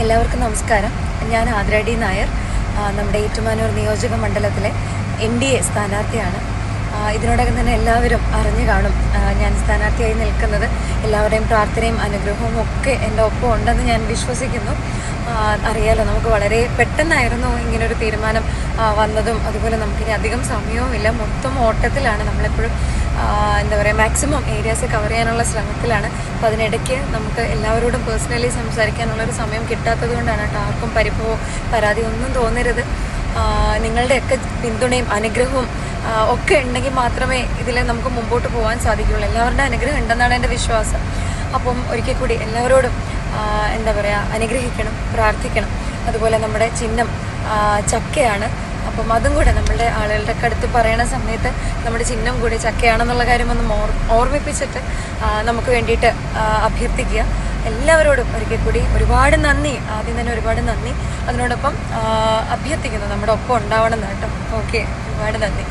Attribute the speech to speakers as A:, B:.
A: എല്ലാവർക്കും നമസ്കാരം. ഞാൻ ആതിര ഡി നായർ, നമ്മുടെ ഏറ്റുമാനൂർ നിയോജക മണ്ഡലത്തിലെ NDA സ്ഥാനാർത്ഥിയാണ്. ഇതിനോടകം തന്നെ എല്ലാവരും അറിഞ്ഞു കാണും ഞാൻ സ്ഥാനാർത്ഥിയായി നിൽക്കുന്നത്. എല്ലാവരുടെയും പ്രാർത്ഥനയും അനുഗ്രഹവും ഒക്കെ എൻ്റെ ഒപ്പം ഉണ്ടെന്ന് ഞാൻ വിശ്വസിക്കുന്നു. അറിയാലോ, നമുക്ക് വളരെ പെട്ടെന്നായിരുന്നു ഇങ്ങനൊരു തീരുമാനം വന്നതും. അതുപോലെ നമുക്കിനി അധികം സമയവുമില്ല, മൊത്തം ഓട്ടത്തിലാണ്. നമ്മളെപ്പോഴും എന്താ പറയുക, മാക്സിമം ഏരിയാസ് കവർ ചെയ്യാനുള്ള ശ്രമത്തിലാണ്. അപ്പോൾ അതിനിടയ്ക്ക് നമുക്ക് എല്ലാവരോടും പേഴ്സണലി സംസാരിക്കാനുള്ളൊരു സമയം കിട്ടാത്തത് കൊണ്ടാണ് കേട്ടോ. ആർക്കും പരിഭവോ പരാതി ഒന്നും തോന്നരുത്. നിങ്ങളുടെയൊക്കെ പിന്തുണയും അനുഗ്രഹവും ഒക്കെ ഉണ്ടെങ്കിൽ മാത്രമേ ഇതിൽ നമുക്ക് മുമ്പോട്ട് പോകാൻ സാധിക്കുകയുള്ളൂ. എല്ലാവരുടെ അനുഗ്രഹം ഉണ്ടെന്നാണ് എൻ്റെ വിശ്വാസം. അപ്പം ഒരിക്കൽ കൂടി എല്ലാവരോടും എന്താ പറയുക, അനുഗ്രഹിക്കണം, പ്രാർത്ഥിക്കണം. അതുപോലെ നമ്മുടെ ചിഹ്നം ചക്കയാണ്. അപ്പം അതും കൂടെ നമ്മളുടെ ആളുകളുടെ അടുത്ത് പറയണ സമയത്ത് നമ്മുടെ ചിഹ്നം കൂടി ചക്കയാണെന്നുള്ള കാര്യം ഒന്ന് ഓർമ്മിപ്പിച്ചിട്ട് നമുക്ക് വേണ്ടിയിട്ട് അഭ്യർത്ഥിക്കുക. എല്ലാവരോടും ഒരിക്കൽ കൂടി ഒരുപാട് നന്ദി. ആദ്യം തന്നെ ഒരുപാട് നന്ദി. അതിനോടൊപ്പം അഭ്യർത്ഥിക്കുന്നു നമ്മുടെ ഒപ്പം ഉണ്ടാവണം എന്ന് കേട്ടോ. ഓക്കെ, ഒരുപാട് നന്ദി.